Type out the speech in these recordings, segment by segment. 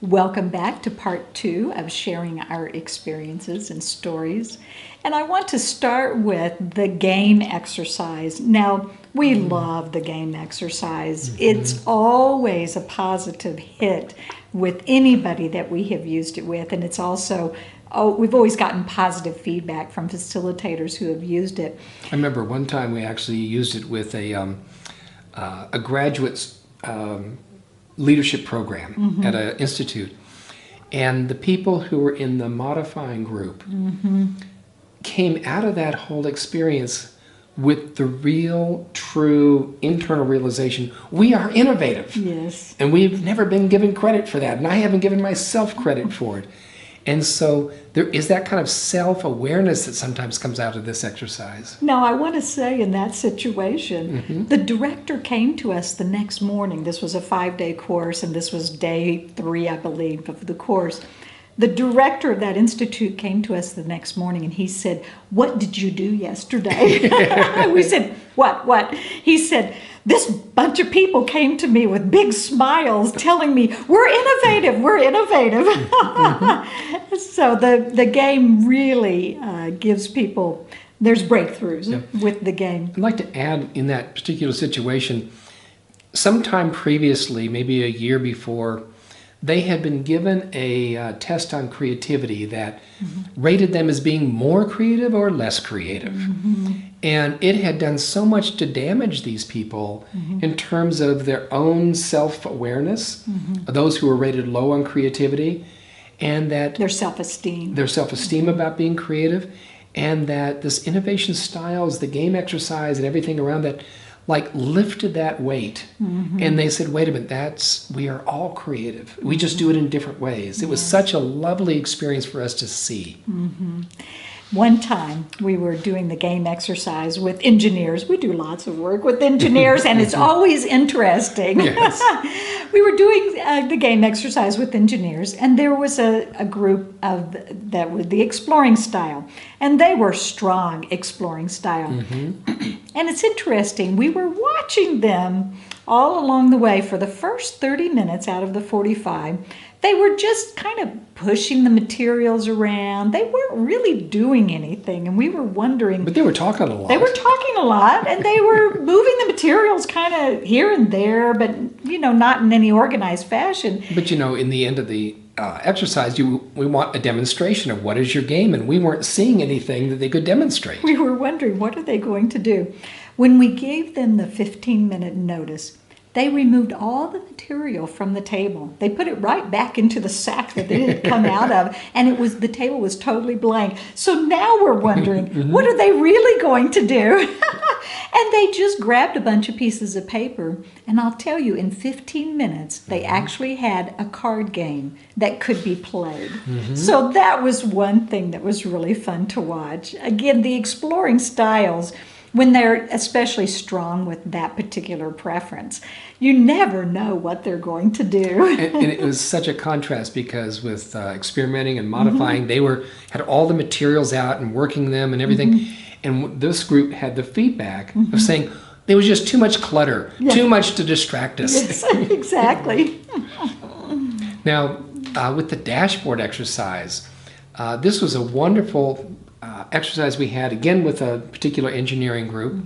Welcome back to part 2 of sharing our experiences and stories. And I want to start with the game exercise. Now, we love the game exercise. It's always a positive hit with anybody that we have used it with. And it's also, we've always gotten positive feedback from facilitators who have used it. I remember one time we actually used it with a graduate's leadership program at an institute, and the people who were in the modifying group came out of that whole experience with the real, true internal realization, we are innovative. Yes. And we've never been given credit for that, and I haven't given myself credit for it. And so there is that kind of self-awareness that sometimes comes out of this exercise. Now, I want to say in that situation, the director came to us the next morning. This was a 5-day course, and this was day 3, I believe, of the course. The director of that institute came to us the next morning, and he said, "What did you do yesterday?" We said, What? He said, "This bunch of people came to me with big smiles telling me, we're innovative. So the game really gives people, there's breakthroughs with the game. I'd like to add in that particular situation, sometime previously, maybe a year before, they had been given a test on creativity that rated them as being more creative or less creative. And it had done so much to damage these people in terms of their own self-awareness, those who were rated low on creativity, and that Their self-esteem about being creative, and that this innovation styles, the game exercise and everything around that, like lifted that weight. And they said, wait a minute, we are all creative. We just do it in different ways. It was such a lovely experience for us to see. One time we were doing the game exercise with engineers. We do lots of work with engineers, and it's always interesting. Yes. We were doing the game exercise with engineers, and there was a group of that was the exploring style, and they were strong exploring style. And it's interesting, we were watching them all along the way for the first 30 minutes out of the 45. They were just kind of pushing the materials around. They weren't really doing anything, and we were wondering. But they were talking a lot. They were talking a lot, and they were moving the materials kind of here and there, but, not in any organized fashion. But, in the end of the exercise, we want a demonstration of what is your game, and we weren't seeing anything that they could demonstrate. We were wondering, what are they going to do? When we gave them the 15-minute notice, they removed all the material from the table. They put it right back into the sack that it had come out of, and the table was totally blank. So now we're wondering, what are they really going to do? And they just grabbed a bunch of pieces of paper, and I'll tell you, in 15 minutes, they actually had a card game that could be played. So that was one thing that was really fun to watch. Again, the exploring styles, when they're especially strong with that particular preference, you never know what they're going to do. And it was such a contrast because with experimenting and modifying, they had all the materials out and working them and everything. And this group had the feedback of saying, there was just too much clutter, too much to distract us. Yes, exactly. Now, with the dashboard exercise, this was a wonderful exercise we had, again with a particular engineering group,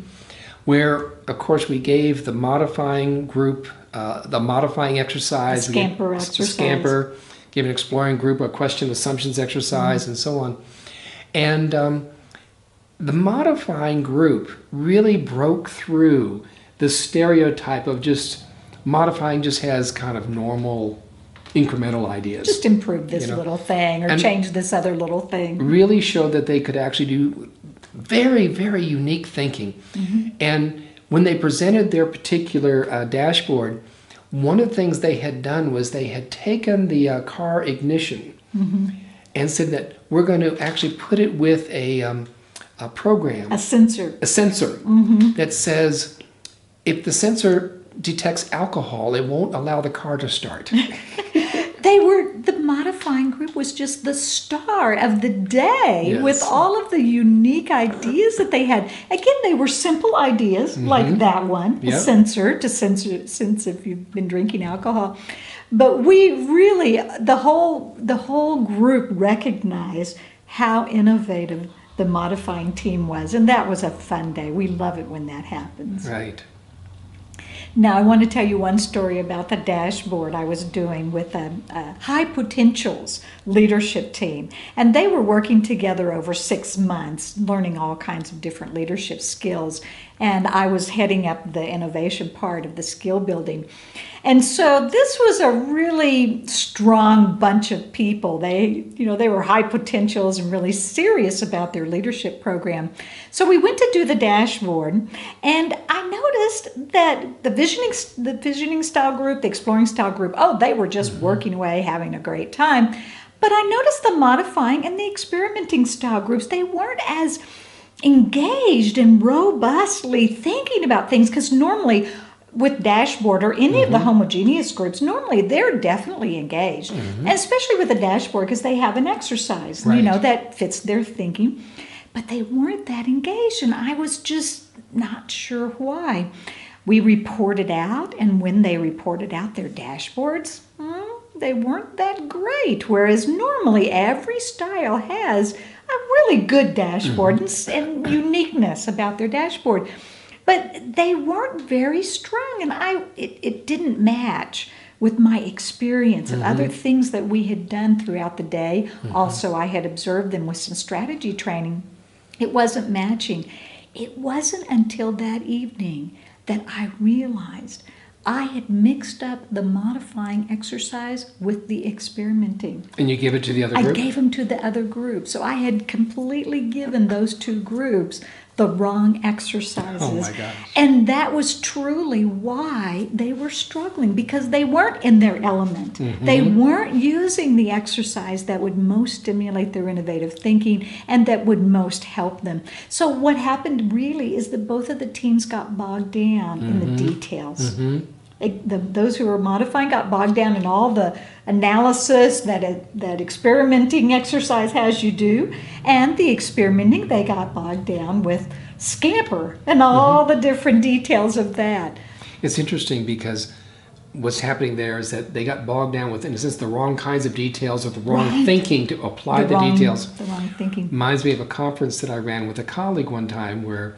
where, of course, we gave the modifying group the modifying exercise. The scamper exercise. The scamper, gave an exploring group a question assumptions exercise, and so on. And the modifying group really broke through the stereotype of just modifying just has kind of normal incremental ideas. Just improve this little thing or change this other little thing. Really showed that they could actually do very, very unique thinking. And when they presented their particular dashboard, one of the things they had done was they had taken the car ignition and said that we're going to actually put it with a program. A sensor. That says if the sensor detects alcohol, it won't allow the car to start. They The modifying group was just the star of the day Yes. with all of the unique ideas that they had. Again, they were simple ideas like that one, Yep. a sensor to sense if you've been drinking alcohol. But we really, the whole group recognized how innovative the modifying team was, and that was a fun day. We love it when that happens. Right. Now, I want to tell you one story about the dashboard I was doing with a High Potentials leadership team. And they were working together over 6 months, learning all kinds of different leadership skills. And I was heading up the innovation part of the skill building. And so this was a really strong bunch of people. They were high potentials and really serious about their leadership program. So we went to do the dashboard, and I noticed that the visioning style group, the exploring style group, they were just working away, having a great time. But I noticed the modifying and the experimenting style groups, they weren't as engaged and robustly thinking about things, because normally with dashboard or any of the homogeneous groups, normally they're definitely engaged, and especially with the dashboard because they have an exercise, Right. that fits their thinking, but they weren't that engaged, and I was just not sure why. We reported out, and when they reported out their dashboards, they weren't that great, whereas normally every style has a really good dashboard and uniqueness about their dashboard. But they weren't very strong, and it didn't match with my experience of other things that we had done throughout the day. Also, I had observed them with some strategy training. It wasn't matching. It wasn't until that evening that I realized I had mixed up the modifying exercise with the experimenting. And you give it to the other I group? gave them to the other group. So I had completely given those two groups the wrong exercises. Oh my gosh. And that was truly why they were struggling, because they weren't in their element. They weren't using the exercise that would most stimulate their innovative thinking and that would most help them. So what happened really is that both of the teams got bogged down in the details. Those who were modifying got bogged down in all the analysis that experimenting exercise has you do, and the experimenting, they got bogged down with Scamper and all the different details of that. It's interesting because what's happening there is that they got bogged down with, in a sense, the wrong kinds of details or the wrong Right. thinking to apply the details. The wrong thinking. Reminds me of a conference that I ran with a colleague one time where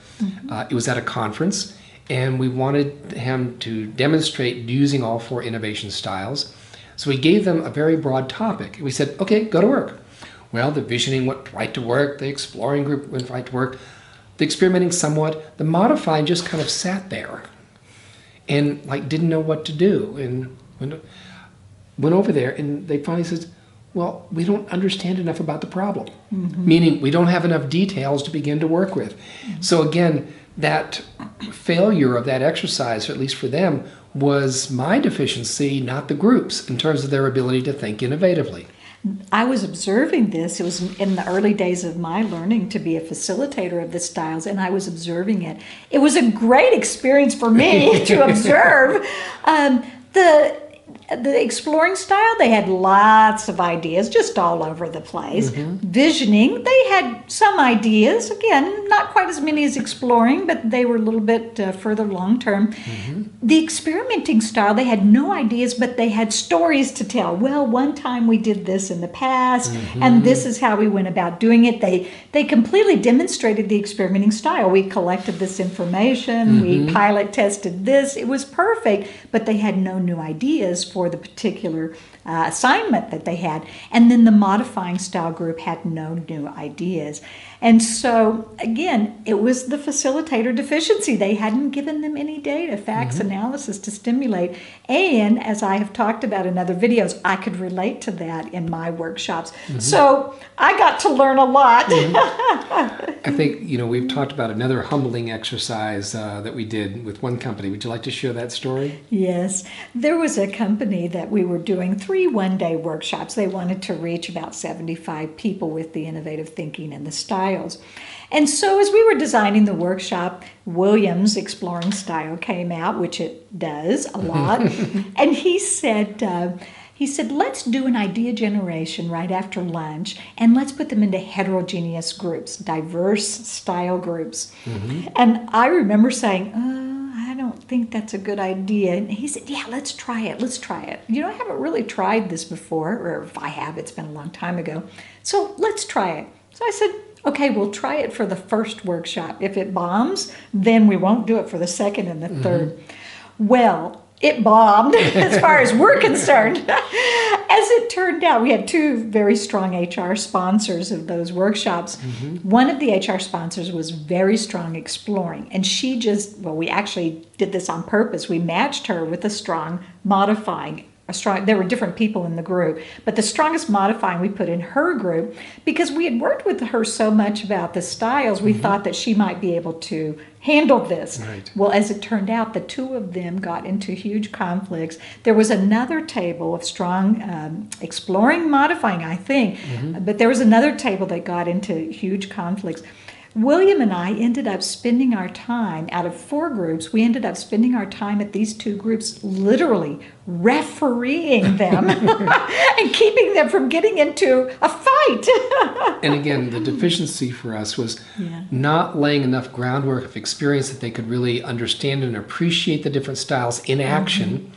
it was at a conference, and we wanted him to demonstrate using all 4 innovation styles. So we gave them a very broad topic. We said, okay, go to work. Well, the visioning went right to work. The exploring group went right to work. The experimenting somewhat. The modifying just kind of sat there and didn't know what to do. And went over there, and they finally said, well, we don't understand enough about the problem. Meaning we don't have enough details to begin to work with. So again, that failure of that exercise, or at least for them, was my deficiency, not the group's, in terms of their ability to think innovatively. I was observing this. It was in the early days of my learning to be a facilitator of the styles, and I was observing it. It was a great experience for me to observe. The exploring style, they had lots of ideas just all over the place. Visioning, they had some ideas. Again, not quite as many as exploring, but they were a little bit further long term. The experimenting style, they had no ideas, but they had stories to tell. Well, one time we did this in the past, and this is how we went about doing it. They completely demonstrated the experimenting style. We collected this information, we pilot tested this. It was perfect, but they had no new ideas for the particular assignment that they had. And then the modifying style group had no new ideas. And so, again, it was the facilitator deficiency. They hadn't given them any data, facts, analysis to stimulate. And as I have talked about in other videos, I could relate to that in my workshops. So I got to learn a lot. I think, we've talked about another humbling exercise that we did with one company. Would you like to share that story? Yes. There was a company that we were doing 3 one-day workshops. They wanted to reach about 75 people with the innovative thinking and the styles. And so as we were designing the workshop, Williams' exploring style came out, which it does a lot. And he said, He said, let's do an idea generation right after lunch, and let's put them into heterogeneous groups, diverse style groups. And I remember saying, I don't think that's a good idea. And he said, yeah, let's try it. Let's try it. I haven't really tried this before, or if I have, it's been a long time ago. So let's try it. So I said, okay, we'll try it for the first workshop. If it bombs, then we won't do it for the second and the third. Well, it bombed as far as we're concerned. As it turned out, we had two very strong HR sponsors of those workshops. One of the HR sponsors was very strong exploring, and we actually did this on purpose. We matched her with a strong modifying. There were different people in the group, but the strongest modifying we put in her group because we had worked with her so much about the styles, we thought that she might be able to handle this. Right. Well, as it turned out, the two of them got into huge conflicts. There was another table of strong exploring modifying, I think, but there was another table that got into huge conflicts. William and I ended up spending our time, out of 4 groups, we ended up spending our time at these 2 groups literally refereeing them and keeping them from getting into a fight. And again, the deficiency for us was not laying enough groundwork of experience that they could really understand and appreciate the different styles in action.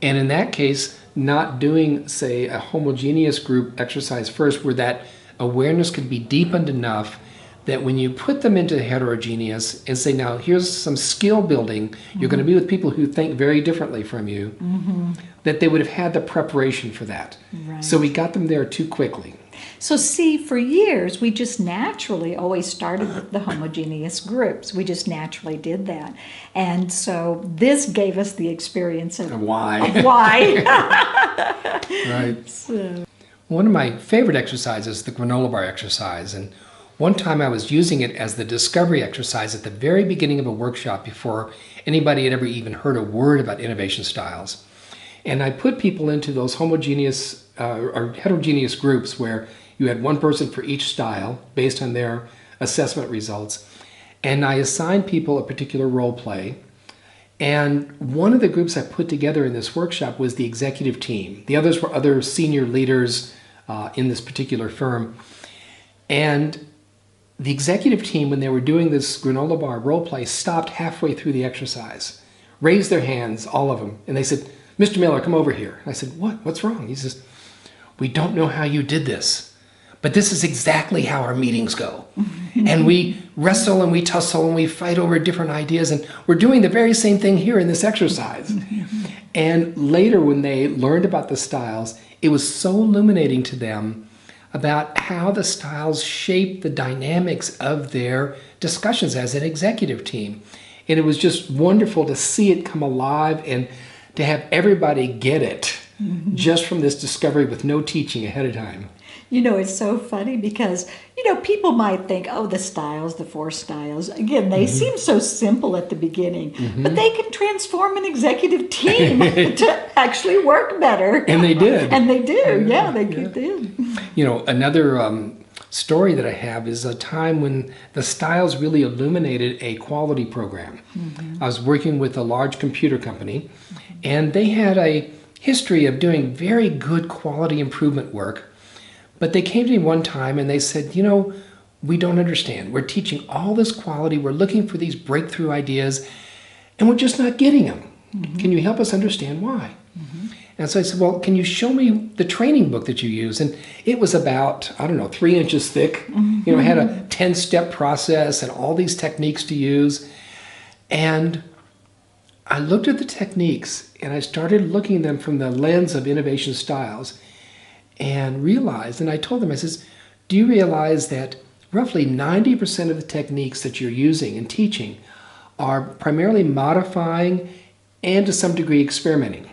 And in that case, not doing, say, a homogeneous group exercise first where that awareness could be deepened enough that when you put them into heterogeneous and say, now here's some skill building, you're going to be with people who think very differently from you, that they would have had the preparation for that. Right. So we got them there too quickly. So see, for years, we just naturally always started with the homogeneous groups. We just naturally did that. And so this gave us the experience of Why? why. Right. So. One of my favorite exercises is the granola bar exercise. And one time I was using it as the discovery exercise at the very beginning of a workshop before anybody had ever even heard a word about innovation styles. And I put people into those homogeneous or heterogeneous groups where you had one person for each style based on their assessment results. And I assigned people a particular role play. And one of the groups I put together in this workshop was the executive team. The others were other senior leaders in this particular firm. And the executive team, when they were doing this granola bar role play, stopped halfway through the exercise, raised their hands, all of them, and they said, Mr. Miller, come over here. I said, what? What's wrong? He says, we don't know how you did this, but this is exactly how our meetings go. And we wrestle and we tussle and we fight over different ideas, and we're doing the very same thing here in this exercise. And later, when they learned about the styles, it was so illuminating to them about how the styles shape the dynamics of their discussions as an executive team. And it was just wonderful to see it come alive and to have everybody get it just from this discovery with no teaching ahead of time. It's so funny because, people might think, oh, the styles, the 4 styles, again, they seem so simple at the beginning, but they can transform an executive team to actually work better. And they did. And they do, they did. Another story that I have is a time when the styles really illuminated a quality program. I was working with a large computer company, and they had a history of doing very good quality improvement work. But they came to me one time and they said, we don't understand. We're teaching all this quality. We're looking for these breakthrough ideas, and we're just not getting them. Can you help us understand why? And so I said, well, can you show me the training book that you use? And it was about, 3 inches thick. It had a 10-step process and all these techniques to use. And I looked at the techniques and I started looking at them from the lens of innovation styles and realized, and I told them, I says, do you realize that roughly 90% of the techniques that you're using and teaching are primarily modifying and to some degree experimenting?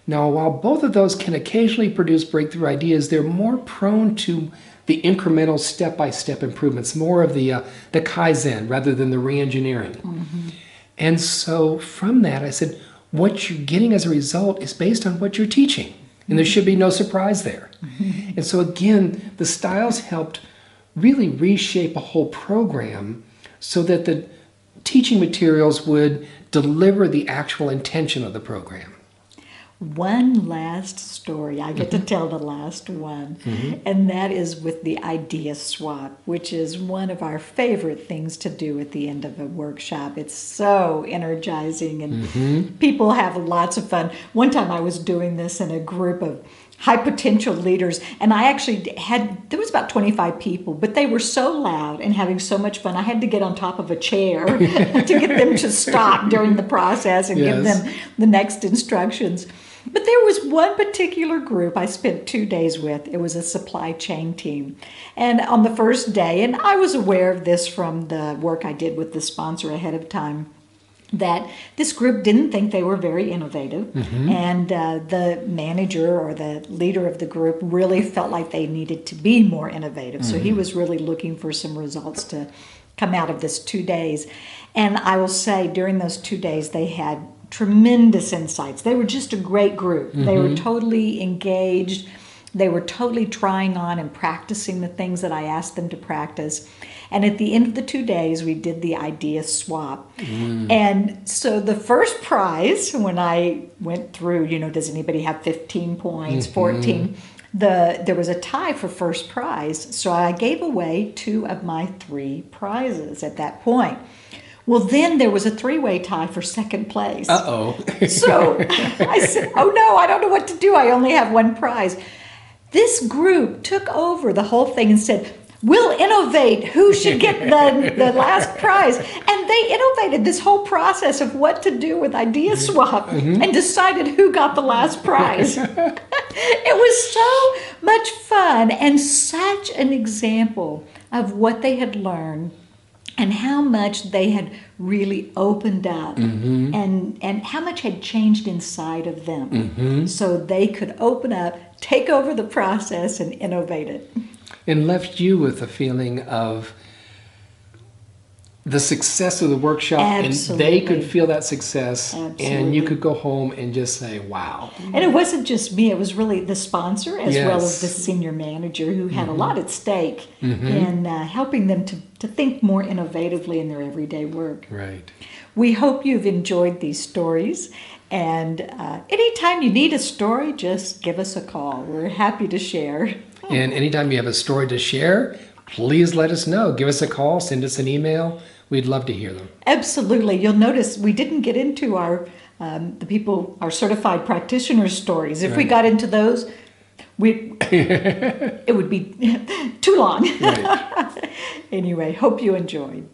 Now, while both of those can occasionally produce breakthrough ideas, they're more prone to the incremental step-by-step improvements, more of the Kaizen rather than the re-engineering. And so from that, I said, what you're getting as a result is based on what you're teaching. And there should be no surprise there. And so again, the styles helped really reshape a whole program so that the teaching materials would deliver the actual intention of the program. One last story. I get to tell the last one. And that is with the idea swap, which is one of our favorite things to do at the end of a workshop. It's so energizing and people have lots of fun. One time I was doing this in a group of high potential leaders, and I actually there was about 25 people, but they were so loud and having so much fun, I had to get on top of a chair to get them to stop during the process and give them the next instructions. But there was one particular group I spent 2 days with. It was a supply chain team. And on the first day, and I was aware of this from the work I did with the sponsor ahead of time, that this group didn't think they were very innovative, and the manager or the leader of the group really felt like they needed to be more innovative. So he was really looking for some results to come out of this 2 days. And I will say during those 2 days they had tremendous insights. They were just a great group. They were totally engaged. They were totally trying on and practicing the things that I asked them to practice. And at the end of the 2 days, we did the idea swap. And so the first prize, when I went through, does anybody have 15 points, 14? There was a tie for first prize. So I gave away 2 of my 3 prizes at that point. Well, then there was a 3-way tie for second place. Uh-oh. So I said, oh no, I don't know what to do. I only have 1 prize. This group took over the whole thing and said, we'll innovate who should get the last prize. And they innovated this whole process of what to do with Idea Swap and decided who got the last prize. It was so much fun and such an example of what they had learned and how much they had really opened up and how much had changed inside of them so they could open up, take over the process, and innovate it. And left you with a feeling of the success of the workshop. Absolutely. And they could feel that success. Absolutely. And you could go home and just say, wow. And it wasn't just me, it was really the sponsor as well as the senior manager who had a lot at stake in helping them to think more innovatively in their everyday work. Right. We hope you've enjoyed these stories. And anytime you need a story, just give us a call. We're happy to share. And anytime you have a story to share, please let us know. Give us a call, send us an email. We'd love to hear them. Absolutely. You'll notice we didn't get into our certified practitioner stories. If we got into those, it would be too long. Right. Anyway, hope you enjoyed.